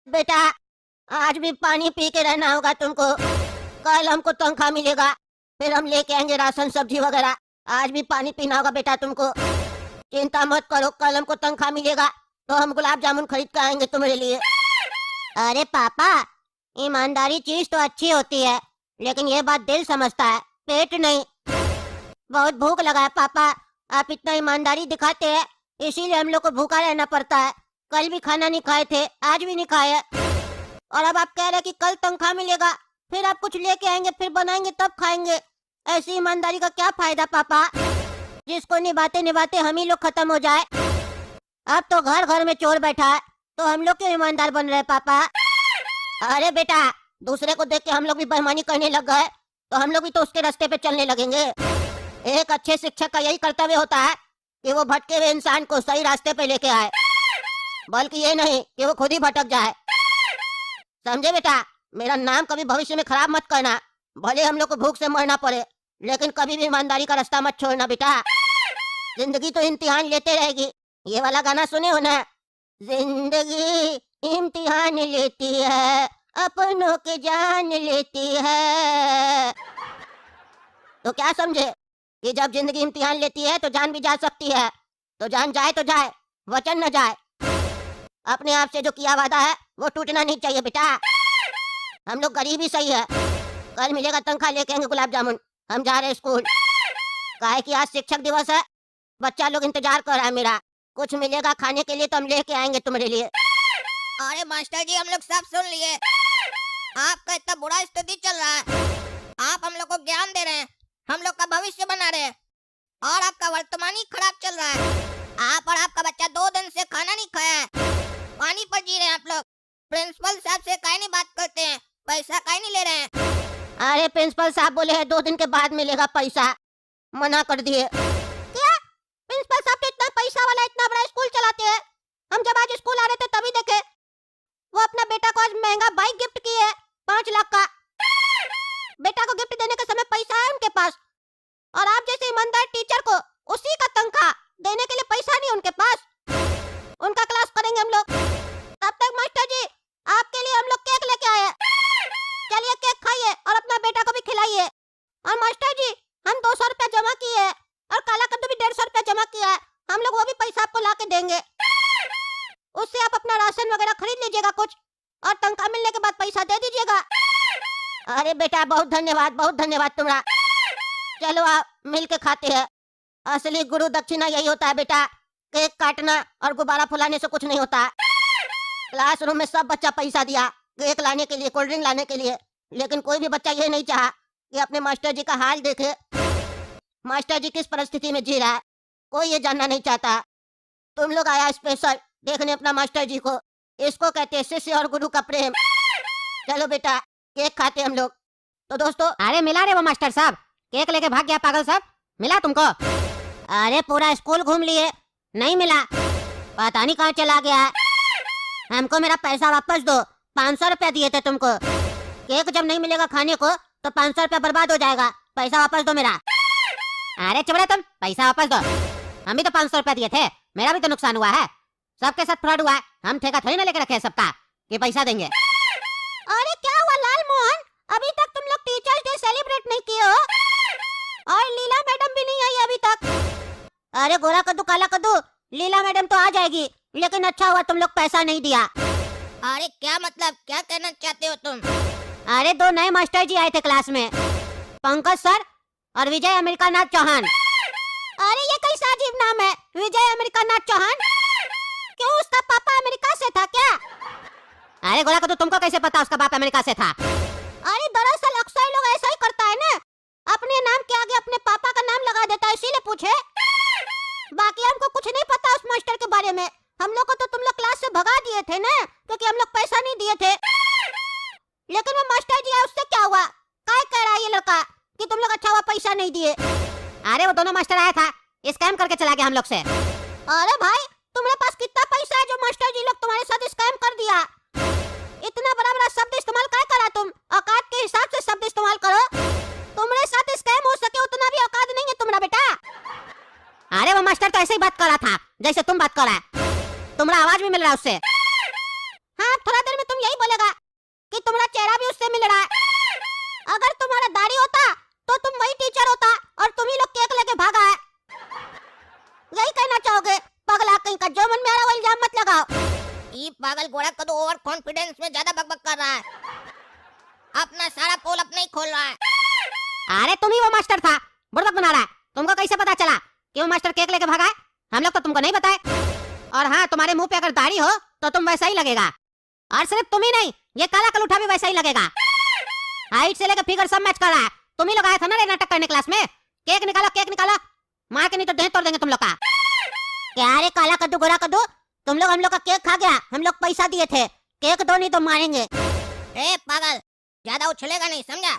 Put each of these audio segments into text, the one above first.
बेटा, आज भी पानी पी के रहना होगा तुमको। कल हमको तनख्वाह मिलेगा, फिर हम लेके आएंगे राशन सब्जी वगैरह। आज भी पानी पीना होगा बेटा तुमको। चिंता मत करो, कल हमको तनख्वाह मिलेगा तो हम गुलाब जामुन खरीद के आएंगे तुम्हारे लिए। अरे पापा, ईमानदारी चीज तो अच्छी होती है, लेकिन ये बात दिल समझता है, पेट नहीं। बहुत भूख लगा है पापा, आप इतना ईमानदारी दिखाते हैं, इसीलिए हम लोग को भूखा रहना पड़ता है। कल भी खाना नहीं खाए थे, आज भी नहीं खाए, और अब आप कह रहे हैं कि कल तनख्वाह मिलेगा, फिर आप कुछ लेके आएंगे, फिर बनाएंगे तब खाएंगे। ऐसी ईमानदारी का क्या फायदा पापा? जिसको निभाते निभाते हम ही लोग खत्म हो जाए। अब तो घर घर में चोर बैठा है, तो हम लोग क्यों ईमानदार बन रहे पापा? अरे बेटा, दूसरे को देख के हम लोग भी बेईमानी करने लग गए तो हम लोग भी तो उसके रास्ते पे चलने लगेंगे। एक अच्छे शिक्षक का यही कर्तव्य होता है कि वो भटके हुए इंसान को सही रास्ते पे लेके आए, बल्कि ये नहीं कि वो खुद ही भटक जाए। समझे बेटा? मेरा नाम कभी भविष्य में खराब मत करना। भले हम लोग को भूख से मरना पड़े, लेकिन कभी भी ईमानदारी का रास्ता मत छोड़ना बेटा। जिंदगी तो इम्तिहान लेते रहेगी। ये वाला गाना सुने हो ना? जिंदगी इम्तिहान लेती है, अपनों के जान लेती है। तो क्या समझे कि जब जिंदगी इम्तिहान लेती है तो जान भी जा सकती है। तो जान जाए तो जाए, वचन न जाए। अपने आप से जो किया वादा है वो टूटना नहीं चाहिए बेटा। हम लोग गरीब ही सही है, कल मिलेगा तनख्वाह, लेके आएंगे गुलाब जामुन। हम जा रहे हैं स्कूल, काहे कि आज शिक्षक दिवस है। बच्चा लोग इंतजार कर रहा है मेरा, कुछ मिलेगा खाने के लिए तो हम लेके आएंगे तुम्हारे लिए। अरे मास्टर जी, हम लोग सब सुन लिए। आपका इतना बुरा स्थिति चल रहा है, आप हम लोग को ज्ञान दे रहे हैं, हम लोग का भविष्य बना रहे हैं, और आपका वर्तमान ही खराब चल रहा है। आप और आपका बच्चा 2 दिन से खाना नहीं खाया है, पानी पर जी रहे हैं आप लोग। प्रिंसिपल साहब से काहे नहीं बात करते हैं, पैसा काहे नहीं ले रहे हैं? अरे प्रिंसिपल साहब बोले हैं 2 दिन के बाद मिलेगा पैसा, मना कर दिए। क्या? प्रिंसिपल साहब तो इतना पैसा वाला, इतना बड़ा स्कूल चलाते हैं। हम जब आज स्कूल आ रहे थे तभी देखे, वो अपना बेटा को आज महंगा बाइक गिफ्ट किए है, 5 लाख का। बेटा को गिफ्ट देने के समय पैसा है उनके पास, और आप जैसे ईमानदार टीचर को उसी का तनख्वाह देने के लिए पैसा नहीं उनके पास। उनका क्लास करेंगे हम लोग। तब तक मास्टर जी, आपके लिए हम लोग केक लेके आए हैं। चलिए केक खाइए और अपना बेटा को भी खिलाइए। और मास्टर जी, हम 200 रुपया जमा किए हैं, और काला कद्दू भी 150 रुपया जमा किया है। हम लोग वो भी पैसा आपको ला के देंगे, उससे आप अपना राशन वगैरह खरीद लीजिएगा कुछ, और तनख्वाह मिलने के बाद पैसा दे दीजिएगा। अरे बेटा, बहुत धन्यवाद, बहुत धन्यवाद तुम्हारा। चलो आप मिल के खाते हैं। असली गुरु दक्षिणा यही होता है बेटा, केक काटना और गुब्बारा फुलाने से कुछ नहीं होता। क्लासरूम में सब बच्चा पैसा दिया केक लाने के लिए, कोल्ड ड्रिंक लाने के लिए, लेकिन कोई भी बच्चा ये नहीं चाहा कि अपने मास्टर जी का हाल देखे। मास्टर जी किस परिस्थिति में जी रहा है, कोई ये जानना नहीं चाहता। तुम लोग आया स्पेशल देखने अपना मास्टर जी को। इसको कहते हैं शिष्य और गुरु का प्रेम। चलो बेटा, केक खाते हम लोग। तो दोस्तों, अरे मिला रे वो मास्टर साहब, केक लेके भाग गया पागल साहब, मिला तुमको? अरे पूरा स्कूल घूम लिए, नहीं मिला, पता नहीं कहाँ चला गया है। हमको मेरा पैसा वापस दो, 500 रुपया दिए थे तुमको। केक जब नहीं मिलेगा खाने को तो 500 रुपया बर्बाद हो जाएगा, पैसा वापस दो मेरा। अरे चुप रहे तुम, पैसा वापस दो। हम भी तो 500 रुपया दिए थे, मेरा भी तो नुकसान हुआ है, सबके साथ फ्रॉड हुआ है। हम ठेका थोड़ी ना लेके रखे सबका कि पैसा देंगे। अरे क्या हुआ लाल मोहन, अभी तक तुम लोग टीचर्स डे सेलिब्रेट नहीं किए हो, और लीला मैडम भी नहीं आई अभी तक। अरे गोरा कद्दू काला कद्दू, लीला मैडम तो आ जाएगी, लेकिन अच्छा हुआ तुम लोग पैसा नहीं दिया। अरे क्या मतलब, क्या कहना चाहते हो तुम? अरे 2 नए मास्टर जी आए थे क्लास में, पंकज सर और विजय अमेरिका नाथ चौहान। अरे ये कैसा अजीब नाम है, विजय अमेरिका नाथ चौहान? क्यों, उसका पापा अमेरिका से था क्या? अरे गोरा कद्दू, तुमको कैसे पता उसका बाप अमेरिका से था? अरे दरअसल अक्सर लोग ऐसा ही करता है ना, अपने नाम के आगे अपने पापा का नाम लगा देता है, इसीलिए पूछे। बाकी हमको कुछ नहीं पता उस मास्टर के बारे में। हम लोग को तो तुम लोग क्लास से भगा दिए थे ना, क्योंकि हम लोग पैसा नहीं दिए थे। लेकिन वो मास्टर जी है, उससे क्या हुआ? काय कह रहा है ये लड़का कि तुम लोग अच्छा हुआ पैसा नहीं दिए। अरे वो दोनों मास्टर आया था, स्कैम करके चला गया हम लोग से। अरे भाई, तुम्हारे पास कितना पैसा है जो मास्टर जी लोग तुम्हारे साथ स्कैम कर दिया? इतना बड़ा बड़ा शब्द इस्तेमाल काय करा तुम? औकात के हिसाब से शब्द इस्तेमाल करो। तुम्हारे साथ स्कैम हो सके उतना भी औकात नहीं है तुम्हारा बेटा। अरे वो मास्टर तो ऐसे ही बात कर रहा था जैसे तुम बात कर रहा है, तुम्हारा आवाज भी मिल रहा है उससे। हाँ, थोड़ा देर में तुम तू ओवर कॉन्फिडेंस में ज्यादा बकबक कर रहा है। अपना सारा पोल अपने ही खोल रहा है। अरे तुम ही वो मास्टर था, बुड़बक बना रहा है। तुमको कैसे पता चला कि वो मास्टर केक लेके भागा है? हम लोग तो तुमको नहीं बताए। और हाँ, तुम्हारे मुंह पे अगर दाढ़ी हो तो तुम वैसा ही लगेगा। और सिर्फ तुम ही नहीं, ये काला कलूठा भी वैसा ही लगेगा। हाइट से लेकर फिगर सब मैच कर रहा है। तुम ही लोग आए थे ना रे नाटक करने क्लास में। केक निकालो, केक निकालो, मार के नहीं तो देह तोड़ देंगे तुम लोग का। क्या रे काला कद्दू गोरा कद्दू, तुम लोग हम लोग का केक खा गया। हम लोग पैसा दिए थे, केक दो नहीं तो मारेंगे। ए पागल, ज्यादा उछलेगा नहीं, समझा?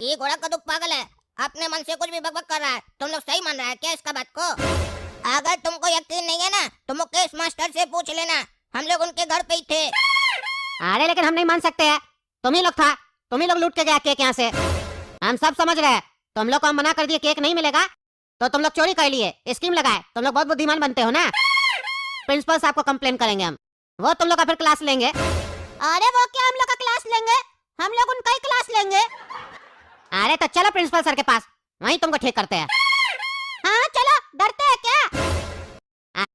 ये घोड़ा कद्दू पागल है, अपने मन से कुछ भी बकबक कर रहा है। तुम लोग सही मान रहा है क्या इसका बात को? अगर तुमको यकीन नहीं है ना तो मुकेश मास्टर से पूछ लेना, हम लोग उनके घर पे ही थे। अरे लेकिन हम नहीं मान सकते हैं, तुम ही लोग था, तुम ही लोग लूट के गया केक यहाँ से। हम सब समझ रहे हैं। तुम लोग को हम मना कर दिए केक नहीं मिलेगा तो तुम लोग चोरी कर लिए, स्कीम लगाए। तुम लोग बहुत बुद्धिमान बनते हो ना। प्रिंसिपल साहब को कंप्लेन करेंगे हम, वो तुम लोग का फिर क्लास लेंगे। अरे वो क्या हम लोग का क्लास लेंगे, हम लोग उनका ही क्लास लेंगे। अरे तो चलो प्रिंसिपल सर के पास, वहीं तुमको ठीक करते हैं। हाँ चलो, डरते हैं क्या?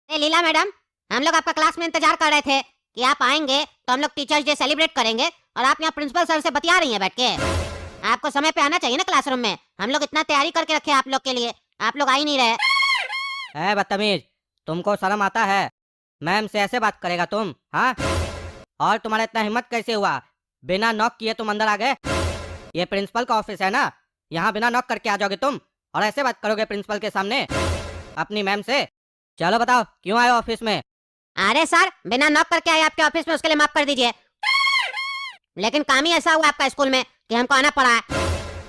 अरे लीला मैडम, हम लोग आपका क्लास में इंतजार कर रहे थे कि आप आएंगे तो हम लोग टीचर्स डे सेलिब्रेट करेंगे, और आप यहाँ प्रिंसिपल सर से बतिया रही हैं बैठ के। आपको समय पे आना चाहिए ना क्लासरूम में। हम लोग इतना तैयारी करके रखे आप लोग के लिए, आप लोग आ ही नहीं रहे। है बदतमीज, तुमको शर्म आता है? मैम से ऐसे बात करेगा तुम? हाँ, और तुम्हारा इतना हिम्मत कैसे हुआ? बिना नॉक किए तुम अंदर आ गए। ये प्रिंसिपल का ऑफिस है ना, यहाँ बिना नॉक करके आ जाओगे तुम और ऐसे बात करोगे प्रिंसिपल के सामने अपनी मैम से? चलो बताओ, क्यों आए ऑफिस में? अरे सर, बिना नॉक करके आए आपके ऑफिस में, उसके लिए माफ कर दीजिए। लेकिन काम ही ऐसा हुआ आपका स्कूल में कि हमको आना पड़ा है।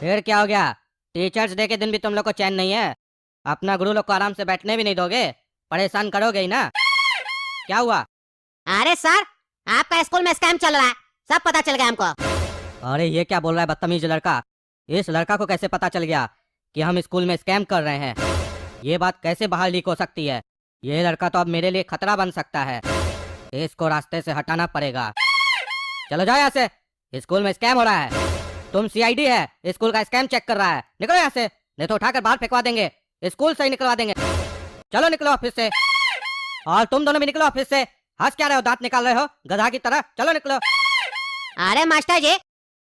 फिर क्या हो गया? टीचर्स डे के दिन भी तुम लोग को चैन नहीं है? अपना गुरु लोग को आराम से बैठने भी नहीं दोगे? परेशान करोगे ही ना? क्या हुआ? अरे सर, आपका स्कूल में स्कैम चल रहा है, सब पता चल गया हमको। अरे ये क्या बोल रहा है बदतमीज लड़का? इस लड़का को कैसे पता चल गया कि हम स्कूल में स्कैम कर रहे हैं? ये बात कैसे बाहर लीक हो सकती है? ये लड़का तो अब मेरे लिए खतरा बन सकता है, इसको रास्ते से हटाना पड़ेगा। चलो जाओ यहाँ से, स्कूल में स्कैम हो रहा है। तुम सीआईडी है, स्कूल का स्कैम चेक कर रहा है। निकलो यहाँ से, नहीं तो उठाकर बाहर फेंकवा देंगे, स्कूल से ही निकलवा देंगे। चलो निकलो ऑफिस से। और तुम दोनों भी निकलो ऑफिस से। हंस क्या रहे हो, दांत निकाल रहे हो गधा की तरह? चलो निकलो। अरे मास्टर जी,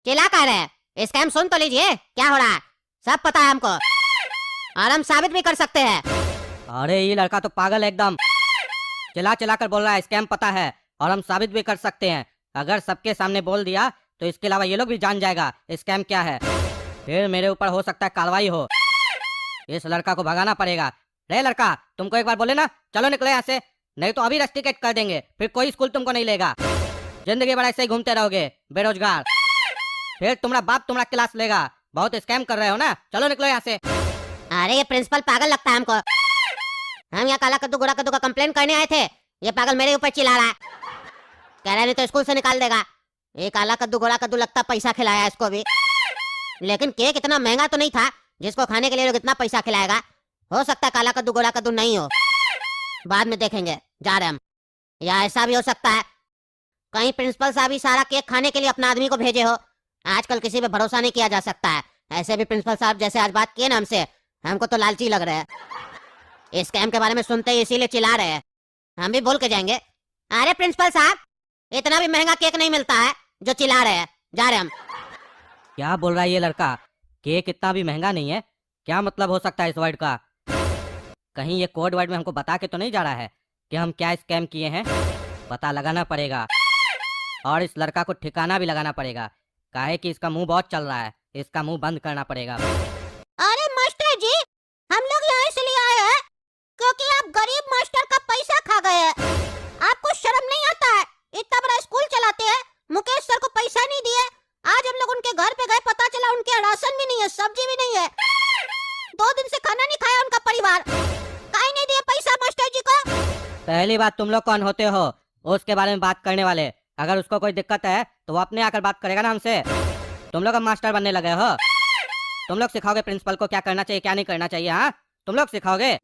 चिल्ला कह रहे हैं, स्कैम सुन तो लीजिए क्या हो रहा है। सब पता है हमको, और हम साबित भी कर सकते हैं। अरे ये लड़का तो पागल है एकदम, चिल्ला चिल्ला कर बोल रहा है स्कैम पता है और हम साबित भी कर सकते हैं। अगर सबके सामने बोल दिया तो इसके अलावा ये लोग भी जान जाएगा स्कैम क्या है, फिर मेरे ऊपर हो सकता है कार्रवाई हो। इस लड़का को भगाना पड़ेगा। रे लड़का, तुमको एक बार बोले ना, चलो निकलो यहाँ से, नहीं तो अभी रस्टिकेट कर देंगे, फिर कोई स्कूल तुमको नहीं लेगा। जिंदगी भर ऐसे ही घूमते रहोगे बेरोजगार, फिर तुम्हारा बाप तुम्हारा क्लास लेगा। बहुत स्कैम कर रहे हो ना, चलो निकलो यहाँ से। अरे ये प्रिंसिपल पागल लगता है हमको। हम यहाँ काला कद्दू गोरा कद्दू का कंप्लेन करने आए थे, ये पागल मेरे ऊपर चिल्ला रहा है, कह रहा है नहीं तो स्कूल से निकाल देगा। ये काला कद्दू गोरा कद्दू लगता पैसा खिलाया इसको भी, लेकिन केक इतना महंगा तो नहीं था जिसको खाने के लिए लोग इतना पैसा खिलाएगा। हो सकता है काला कद्दू गोरा कद्दू नहीं हो, बाद में देखेंगे, जा रहे हम। या ऐसा भी हो सकता है कहीं प्रिंसिपल साहब ही सारा केक खाने के लिए अपना आदमी को भेजे हो। आजकल किसी पे भरोसा नहीं किया जा सकता है। ऐसे भी प्रिंसिपल साहब जैसे आज बात किए ना हमसे, हमको तो लालची लग रहे हैं। स्कैम के बारे में सुनते ही इसीलिए चिल्ला रहे हैं। हम भी बोल के जाएंगे, अरे प्रिंसिपल साहब, इतना भी महंगा केक नहीं मिलता है जो चिल्ला रहे हैं। जा रहे हम। क्या बोल रहा है ये लड़का? केक इतना भी महंगा नहीं है? क्या मतलब हो सकता है इस वर्ड का? कहीं ये कोड वर्ड में हमको बता के तो नहीं जा रहा है कि हम क्या स्कैम किए हैं? पता लगाना पड़ेगा और इस लड़का को ठिकाना भी लगाना पड़ेगा, काहे कि इसका मुंह बहुत चल रहा है, इसका मुंह बंद करना पड़ेगा। अरे मास्टर जी, हम लोग यहाँ इसलिए आए हैं क्योंकि आप गरीब मास्टर का पैसा खा गए हैं। आपको शर्म नहीं आता है? इतना बड़ा स्कूल चलाते हैं, मुकेश सर को पैसा नहीं दिए। आज हम लोग उनके घर पे गए, पता चला उनके यहाँ राशन भी नहीं है, सब्जी भी नहीं है। 2 दिन से खाना नहीं खाया उनका परिवार। काहे नहीं दिए पैसा मास्टर जी को? पहली बात, तुम लोग कौन होते हो उसके बारे में बात करने वाले? अगर उसको कोई दिक्कत है तो वो अपने आकर बात करेगा ना हमसे। तुम लोग अब मास्टर बनने लगे हो, तुम लोग सिखाओगे प्रिंसिपल को क्या करना चाहिए क्या नहीं करना चाहिए? हाँ, तुम लोग सिखाओगे।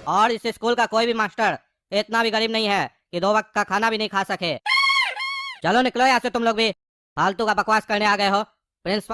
और इस स्कूल का कोई भी मास्टर इतना भी गरीब नहीं है कि 2 वक्त का खाना भी नहीं खा सके। चलो निकलो यहाँ से, तुम लोग भी फालतू का बकवास करने आ गए हो। प्रिंसिपल